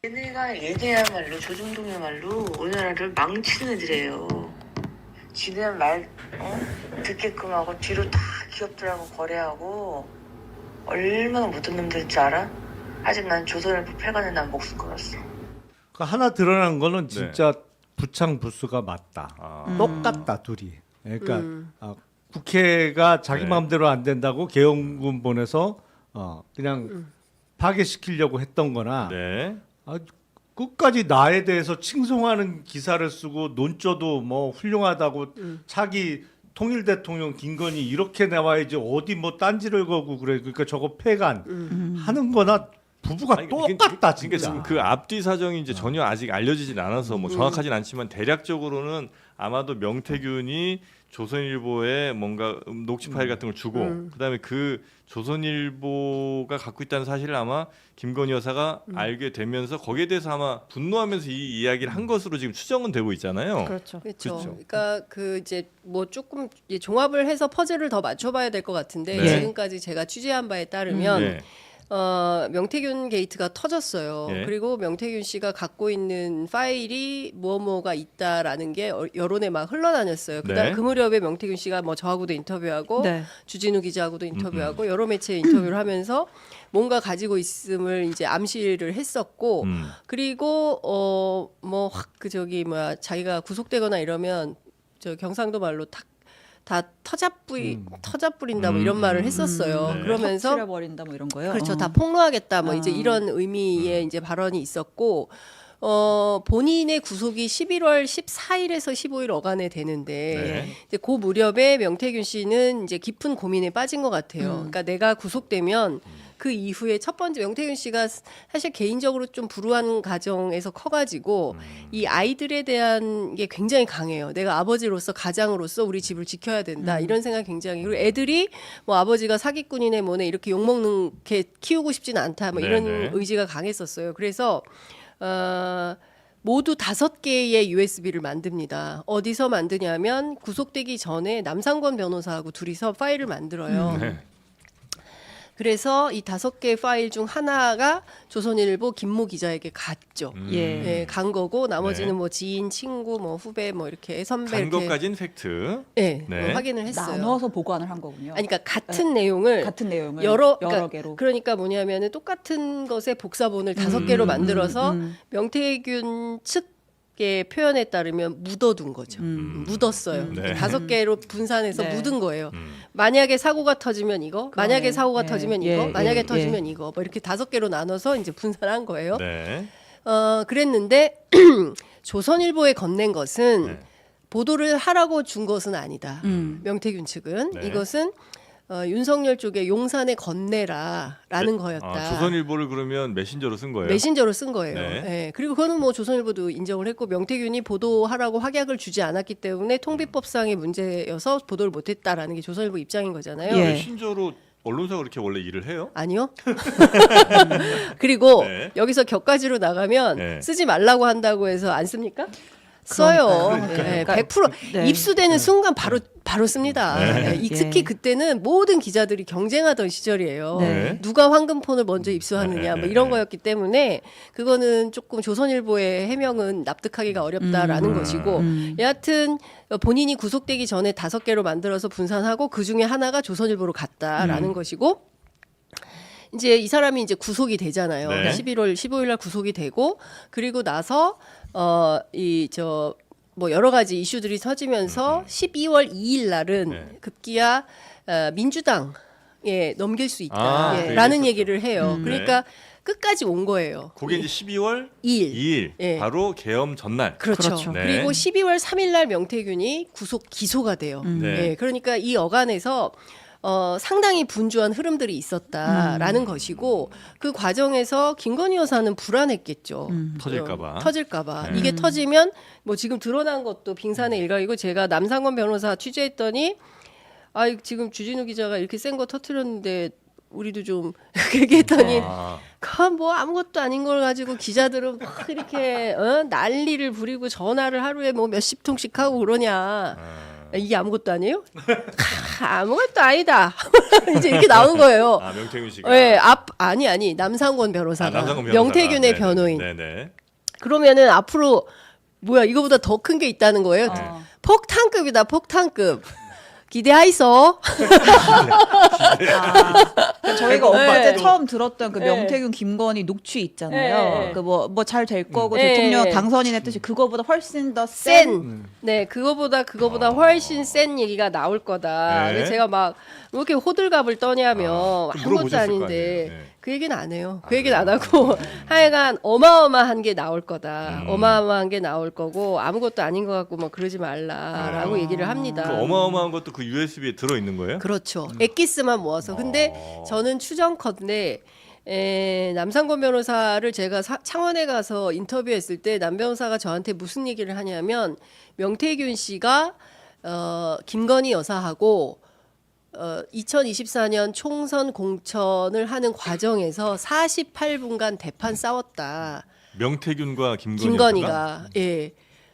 얘네야말로 조중동이야말로 우리나라를 망치는 애들이에요. 지는 말 듣게끔 하고 뒤로 다 기업들하고 거래하고 얼마나 못된 놈들인 줄 알아? 아직 난 조선일보 패간에 난 목숨 걸었어. 그러니까 하나 드러난 거는 진짜 부창부수가 맞다. 똑같다 둘이. 그러니까 국회가 자기 마음대로 안 된다고 계엄군 보내서 그냥 파괴시키려고 했던 거나 끝까지 나에 대해서 칭송하는 기사를 쓰고 논조도 뭐 훌륭하다고 차기 통일 대통령 김건희 이렇게 나와야지 어디 뭐 딴지를 거고 그래. 그러니까 저거 패간 하는 거나 부부가 똑같다 진짜. 지금 그 앞뒤 사정이 이제 전혀 아직 알려지진 않아서 뭐 정확하진 않지만 대략적으로는 아마도 명태균이 조선일보에 뭔가 녹취 파일 같은 걸 주고 그다음에 그 조선일보가 갖고 있다는 사실을 아마 김건희 여사가 알게 되면서 거기에 대해서 아마 분노하면서 이 이야기를 한 것으로 지금 추정은 되고 있잖아요. 그렇죠. 그렇죠. 그러니까 그 이제 뭐 조금 이제 종합을 해서 퍼즐을 더 맞춰봐야 될 것 같은데 지금까지 제가 취재한 바에 따르면 명태균 게이트가 터졌어요. 그리고 명태균 씨가 갖고 있는 파일이 뭐가 있다라는 게 여론에 막 흘러다녔어요. 그다음 그 무렵에 명태균 씨가 뭐 저하고도 인터뷰하고 주진우 기자하고도 인터뷰하고 여러 매체에 인터뷰를 하면서 뭔가 가지고 있음을 이제 암시를 했었고 그리고 뭐 확 그 저기 뭐야 자기가 구속되거나 이러면 저 경상도 말로 다 터잡부린다 뭐 이런 말을 했었어요. 그러면서 터트려버린다 뭐 이런 거요. 그렇죠. 다 폭로하겠다 뭐 이제 이런 의미의 이제 발언이 있었고 본인의 구속이 11월 14일에서 15일 어간에 되는데 이제 그 무렵에 명태균 씨는 이제 깊은 고민에 빠진 것 같아요. 그러니까 내가 구속되면 그 이후에 첫 번째 명태균 씨가 사실 개인적으로 좀 불우한 가정에서 커가지고 이 아이들에 대한 게 굉장히 강해요. 내가 아버지로서 가장으로서 우리 집을 지켜야 된다 이런 생각이 굉장히 그리고 애들이 뭐 아버지가 사기꾼이네 뭐네 이렇게 욕먹는 게 키우고 싶지는 않다 뭐 이런 의지가 강했었어요. 그래서 모두 5개의 USB를 만듭니다. 어디서 만드냐면 구속되기 전에 남상권 변호사하고 둘이서 파일을 만들어요. 그래서 이 5개의 파일 중 하나가 조선일보 김모 기자에게 갔죠. 간 거고 나머지는 뭐 지인, 친구, 뭐 후배, 뭐 이렇게 선배 간 이렇게 것까지는 팩트. 확인을 했어요. 나눠서 보관을 한 거군요. 아니, 그러니까 같은 내용을 여러 개로. 그러니까 뭐냐면은 똑같은 것의 복사본을 5개로 만들어서 명태균 측의 표현에 따르면 묻어둔 거죠. 묻었어요. 5개로 분산해서 묻은 거예요. 만약에 사고가 터지면 이거, 만약에 사고가 터지면 이거, 만약에 터지면 이거, 뭐 이렇게 5개로 나눠서 이제 분산한 거예요. 그랬는데 조선일보에 건넨 것은 보도를 하라고 준 것은 아니다. 명태균 측은 이것은 윤석열 쪽에 용산에 건네라라는 거였다. 조선일보를 그러면 메신저로 쓴 거예요? 메신저로 쓴 거예요. 그리고 그거는 뭐 조선일보도 인정을 했고 명태균이 보도하라고 확약을 주지 않았기 때문에 통비법상의 문제여서 보도를 못했다라는 게 조선일보 입장인 거잖아요. 메신저로 언론사가 그렇게 원래 일을 해요? 아니요. 그리고 여기서 격가지로 나가면 쓰지 말라고 한다고 해서 안 씁니까? 써요. 100% 입수되는 순간 바로 씁니다. 특히 그때는 모든 기자들이 경쟁하던 시절이에요. 누가 황금폰을 먼저 입수하느냐 뭐 이런 거였기 때문에 그거는 조금 조선일보의 해명은 납득하기가 어렵다라는 것이고 여하튼 본인이 구속되기 전에 5개로 만들어서 분산하고 그중에 하나가 조선일보로 갔다라는 것이고 이제 이 사람이 이제 구속이 되잖아요. 11월 15일 날 구속이 되고 그리고 나서 뭐 여러 가지 이슈들이 터지면서 12월 2일 날은 급기야 민주당에 넘길 수 있다라는 얘기를 해요. 그러니까 끝까지 온 거예요. 그게 이제 12월 2일. 바로 계엄 전날. 그렇죠. 그리고 12월 3일 날 명태균이 기소가 돼요. 그러니까 이 어간에서 상당히 분주한 흐름들이 있었다라는 것이고 그 과정에서 김건희 여사는 불안했겠죠. 터질까봐. 이게 터지면 뭐 지금 드러난 것도 빙산의 일각이고 제가 남상권 변호사 취재했더니 지금 주진우 기자가 이렇게 센 거 터뜨렸는데 우리도 좀 얘기했더니 뭐 아무것도 아닌 걸 가지고 기자들은 막 이렇게 난리를 부리고 전화를 하루에 뭐 몇십 통씩 하고 그러냐. 이게 아무것도 아니에요? 아무것도 아니다. 이제 이렇게 나오는 거예요. 아, 명태균 씨가. 네, 아니 남상권 변호사가 남상권 변호사가. 명태균의 네네. 변호인. 네네. 그러면은 앞으로 뭐야 이거보다 더 큰 게 있다는 거예요. 폭탄급이다 폭탄급. 기대하이소. 저희가 네. 엊그제 처음 들었던 그 네. 명태균 김건희 녹취 있잖아요. 네. 그 뭐 잘 될 거고 네. 대통령 당선인 했듯이 그거보다 훨씬 더 센. 네, 그거보다 훨씬 센 얘기가 나올 거다. 네. 근데 제가 막 왜 이렇게 호들갑을 떠냐면 좀 아무것도 물어보셨을 거 아닌데 아니에요. 네. 그 얘기는 안 해요. 그 얘기는 안 하고 하여간 어마어마한 게 나올 거다. 어마어마한 게 나올 거고 아무것도 아닌 것 같고 뭐 그러지 말라라고 얘기를 합니다. 그 어마어마한 것도 그 USB에 들어 있는 거예요? 그렇죠. 엑기스만 모아서. 근데 저는 추정컨대 남상권 변호사를 제가 창원에 가서 인터뷰했을 때 남 변호사가 저한테 무슨 얘기를 하냐면 명태균 씨가 김건희 여사하고 2024년 총선 공천을 하는 과정에서 48분간 대판 싸웠다. 명태균과 김건희 김건희가 예.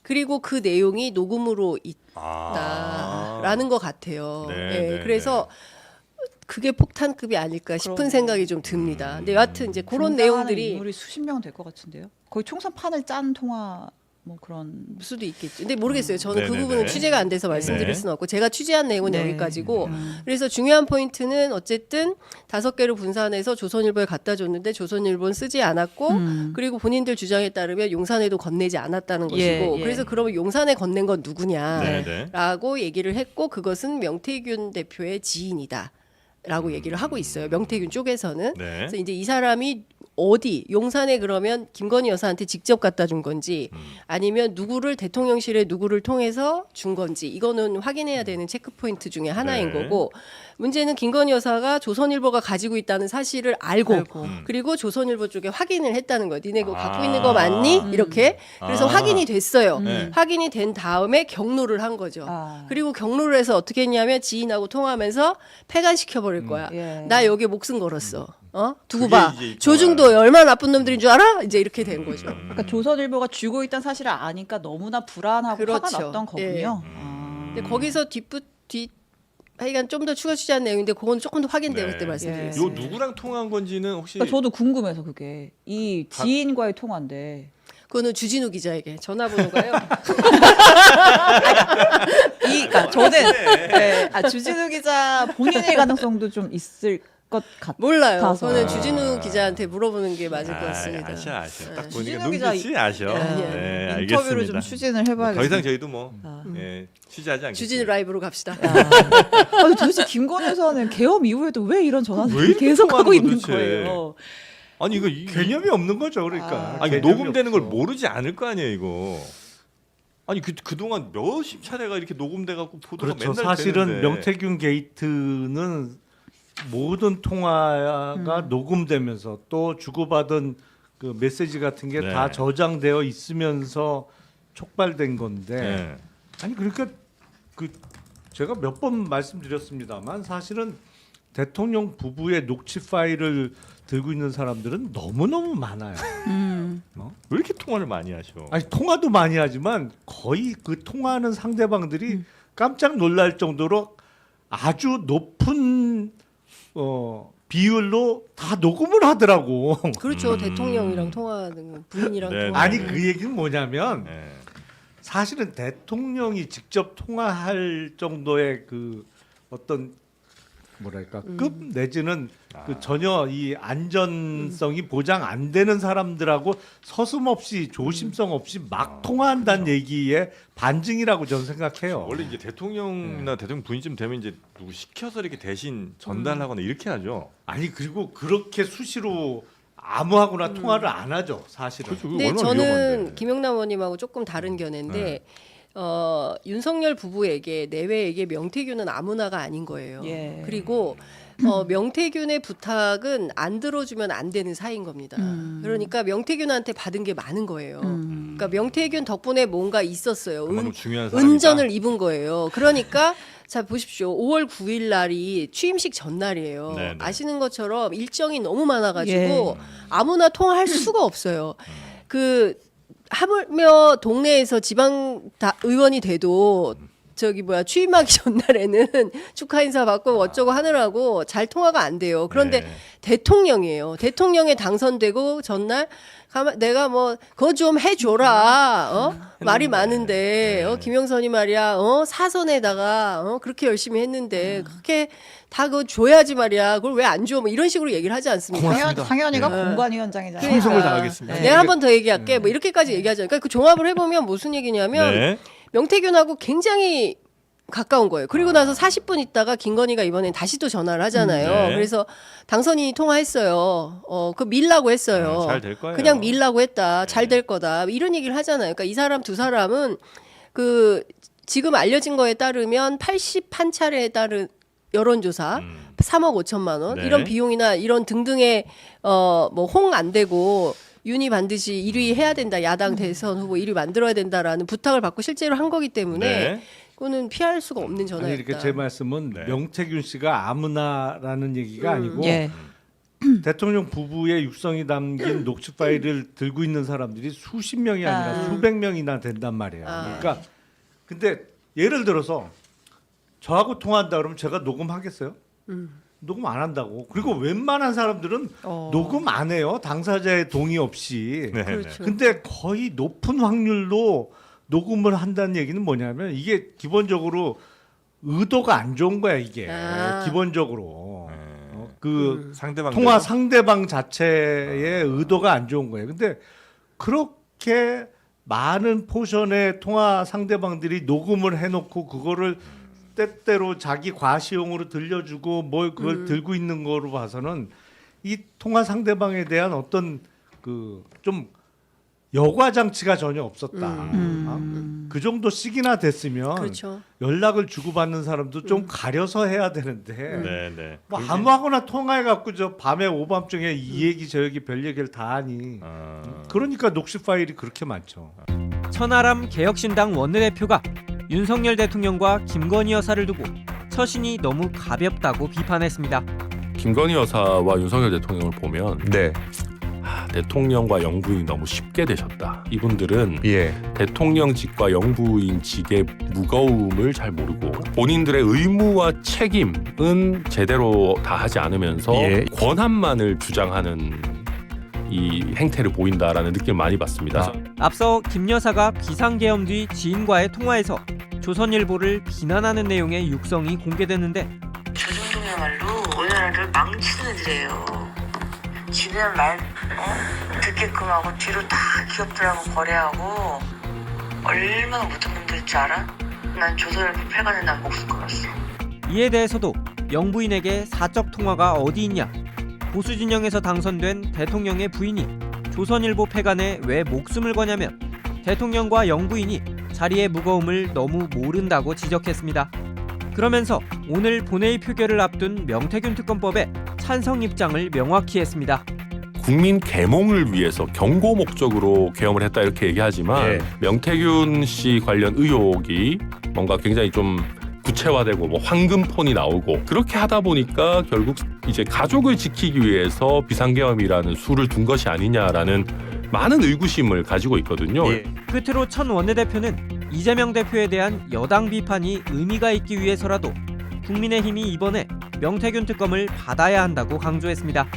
그리고 그 내용이 녹음으로 있다라는 것 같아요. 네, 예. 네, 그래서 그게 폭탄급이 아닐까 싶은 그러네요. 생각이 좀 듭니다. 근데 여하튼 이제 그런 등장하는 내용들이 인물이 수십 명 될 것 같은데요. 거의 총선판을 짠 통화 뭐 그런 수도 있겠죠. 근데 모르겠어요. 저는 그 네네네. 부분은 취재가 안 돼서 말씀드릴 네. 수는 없고 제가 취재한 내용은 네. 여기까지고 그래서 중요한 포인트는 어쨌든 5개를 분산해서 조선일보에 갖다 줬는데 조선일보는 쓰지 않았고 그리고 본인들 주장에 따르면 용산에도 건네지 않았다는 것이고 예, 예. 그래서 그러면 용산에 건넨 건 누구냐라고 네네. 얘기를 했고 그것은 명태균 대표의 지인이다. 라고 얘기를 하고 있어요. 명태균 쪽에서는. 네. 그래서 이제 이 사람이 어디 용산에 그러면 김건희 여사한테 직접 갖다 준 건지 아니면 누구를 대통령실에 누구를 통해서 준 건지 이거는 확인해야 되는 체크 포인트 중에 하나인 네. 거고 문제는 김건희 여사가 조선일보가 가지고 있다는 사실을 알고. 그리고 조선일보 쪽에 확인을 했다는 거예요. 니네 그거 갖고 있는 거 맞니? 이렇게. 그래서 확인이 됐어요. 네. 확인이 된 다음에 경로를 한 거죠. 아. 그리고 경로를 해서 어떻게 했냐면 지인하고 통화하면서 폐간시켜버릴 거야. 예. 나 여기 목숨 걸었어. 두고 그게 봐. 이제 있구나. 조중도 얼마나 나쁜 놈들인 줄 알아? 이제 이렇게 된 거죠. 그러니까 조선일보가 쥐고 있다는 사실을 아니까 너무나 불안하고 화가 그렇죠. 났던 거군요. 근데 거기서 하여간 좀 더 추가 취재한 내용인데 그건 조금 더 확인되고 네. 그때 말씀드리겠습니다. 요 누구랑 통화한 건지는 혹시 그러니까 저도 궁금해서 그게 이 지인과의 통화인데 그거는 주진우 기자에게 전화번호가요. 그러니까 저는 네, 주진우 기자 본인의 가능성도 좀 있을 것 같아요. 몰라요. 가서. 저는 주진우 기자한테 물어보는 게 맞을 것 같습니다. 아셔. 딱 보니까 주진우 기자 눈빛이 아셔. 아니야. 네, 인터뷰를 알겠습니다. 좀 추진을 해봐야겠어요. 더 이상 저희도 뭐 취재하지 않겠습니다. 주진우 라이브로 갑시다. 아니, 도대체 김건희 여사는 계엄 이후에도 왜 이런 왜 전화를 이렇게 계속 하고 통화하는 있는 도대체? 거예요? 아니 이거 개념이 없는 거죠, 그러니까. 아니 개념이 녹음되는 걸 없어. 모르지 않을 거 아니에요, 이거. 아니 그동안 몇십 차례가 이렇게 녹음돼 갖고 보도가 그렇죠. 맨날 사실은 되는데. 명태균 게이트는 모든 통화가 녹음되면서 또 주고받은 그 메시지 같은 게 다 네. 저장되어 있으면서 촉발된 건데 네. 아니 그러니까 그 제가 몇 번 말씀드렸습니다만 사실은 대통령 부부의 녹취 파일을 들고 있는 사람들은 너무너무 많아요. 왜 이렇게 통화를 많이 하셔? 아니 통화도 많이 하지만 거의 그 통화하는 상대방들이 깜짝 놀랄 정도로 아주 높은 비율로 다 녹음을 하더라고. 그렇죠. 대통령이랑 통화하는 거, 부인이랑 네, 통화. 아니 그 얘기는 뭐냐면 네. 사실은 대통령이 직접 통화할 정도의 그 어떤 뭐랄까 급 내지는 그 전혀 이 안전성이 보장 안 되는 사람들하고 서슴없이 조심성 없이 막 통화한다는 얘기의 반증이라고 저는 생각해요. 원래 이제 대통령이나 대통령 부인쯤 되면 이제 누구 시켜서 이렇게 대신 전달하거나 이렇게 하죠. 아니 그리고 그렇게 수시로 아무하고나 통화를 안 하죠 사실은. 그렇죠. 그거 근데 얼마나 저는 위험한데. 김영남 의원님하고 조금 다른 견해인데 윤석열 부부에게 내외에게 명태균은 아무나가 아닌 거예요. 예. 그리고 명태균의 부탁은 안 들어주면 안 되는 사이인 겁니다. 그러니까 명태균한테 받은 게 많은 거예요. 그러니까 명태균 덕분에 뭔가 있었어요. 그만큼 중요한 사람이다. 은전을 입은 거예요. 그러니까 자 보십시오. 5월 9일 날이 취임식 전날이에요. 네네. 아시는 것처럼 일정이 너무 많아가지고 예. 아무나 통화할 수가 없어요. 그 하물며 동네에서 지방 의원이 돼도 취임하기 전날에는 축하 인사 받고 어쩌고 하느라고 잘 통화가 안 돼요. 그런데 대통령이에요. 대통령에 당선되고 전날 내가 뭐 그거 좀 해줘라. 말이 많은데 김영선이 말이야 사선에다가 그렇게 열심히 했는데 그렇게 다 그거 줘야지 말이야. 그걸 왜 안 줘? 뭐 이런 식으로 얘기를 하지 않습니까? 상현이가 공관위원장이잖아요. 충성을 다하겠습니다. 내가 한 번 더 얘기할게. 뭐 이렇게까지 얘기하잖아요. 그러니까 그 종합을 해보면 무슨 얘기냐면 명태균하고 굉장히 가까운 거예요. 그리고 나서 40분 있다가 김건희가 이번엔 다시 또 전화를 하잖아요. 그래서 당선인이 통화했어요. 그 밀라고 했어요. 잘 될 거예요. 그냥 밀라고 했다. 잘 될 거다. 이런 얘기를 하잖아요. 그러니까 이 사람 두 사람은 그 지금 알려진 거에 따르면 81차례에 따른 여론조사 3억 5천만 원 이런 비용이나 이런 등등의 뭐 홍 안 되고 윤이 반드시 1위 해야 된다. 야당 대선 후보 1위 만들어야 된다라는 부탁을 받고 실제로 한 거기 때문에 그거는 피할 수가 없는 전화였다. 아니, 이렇게 제 말씀은 명태균 씨가 아무나라는 얘기가 아니고 대통령 부부의 육성이 담긴 녹취 파일을 들고 있는 사람들이 수십 명이 아니라 수백 명이나 된단 말이에요. 그러니까 근데 예를 들어서 저하고 통화한다 그러면 제가 녹음하겠어요? 녹음 안 한다고. 그리고 웬만한 사람들은 녹음 안 해요. 당사자의 동의 없이. 그렇죠. 근데 거의 높은 확률로 녹음을 한다는 얘기는 뭐냐면 이게 기본적으로 의도가 안 좋은 거야 이게. 기본적으로. 그 상대방 통화 상대방 자체의 의도가 안 좋은 거예요. 근데 그렇게 많은 포션의 통화 상대방들이 녹음을 해놓고 그거를 때때로 자기 과시용으로 들려주고 뭘 그걸 들고 있는 거로 봐서는 이 통화 상대방에 대한 어떤 그 좀 여과 장치가 전혀 없었다. 그 정도 시기나 됐으면 그렇죠. 연락을 주고받는 사람도 좀 가려서 해야 되는데 네. 뭐 아무하거나 통화해 갖고 저 밤에 오밤중에 이 얘기 저 얘기 별 얘기를 다 하니 그러니까 녹취 파일이 그렇게 많죠. 천하람 개혁신당 원내대표가 윤석열 대통령과 김건희 여사를 두고 처신이 너무 가볍다고 비판했습니다. 김건희 여사와 윤석열 대통령을 보면 대통령과 영부인이 너무 쉽게 되셨다. 이분들은 대통령직과 영부인직의 무거움을 잘 모르고 본인들의 의무와 책임은 제대로 다하지 않으면서 권한만을 주장하는 이 행태를 보인다라는 느낌을 많이 받습니다. 앞서 김 여사가 비상계엄 뒤 지인과의 통화에서 조선일보를 비난하는 내용의 육성이 공개됐는데 저 정도야말로 우리나라를 망치는 애들이에요. 지는 말 듣게끔 하고 뒤로 다 기업들하고 거래하고 얼마나 못한 놈들일 줄 알아? 난 조선일보 폐간에 난 목숨 걸었어. 이에 대해서도 영부인에게 사적 통화가 어디 있냐, 보수 진영에서 당선된 대통령의 부인이 조선일보 폐간에 왜 목숨을 거냐며 대통령과 영부인이 자리의 무거움을 너무 모른다고 지적했습니다. 그러면서 오늘 본회의 표결을 앞둔 명태균 특검법에 찬성 입장을 명확히 했습니다. 국민 계몽을 위해서 경고 목적으로 계엄을 했다 이렇게 얘기하지만 명태균 씨 관련 의혹이 뭔가 굉장히 좀 구체화되고 뭐 황금폰이 나오고 그렇게 하다 보니까 결국 이제 가족을 지키기 위해서 비상계엄이라는 수를 둔 것이 아니냐라는 많은 의구심을 가지고 있거든요. 끝으로 천 원내대표는 이재명 대표에 대한 여당 비판이 의미가 있기 위해서라도 국민의힘이 이번에 명태균 특검을 받아야 한다고 강조했습니다.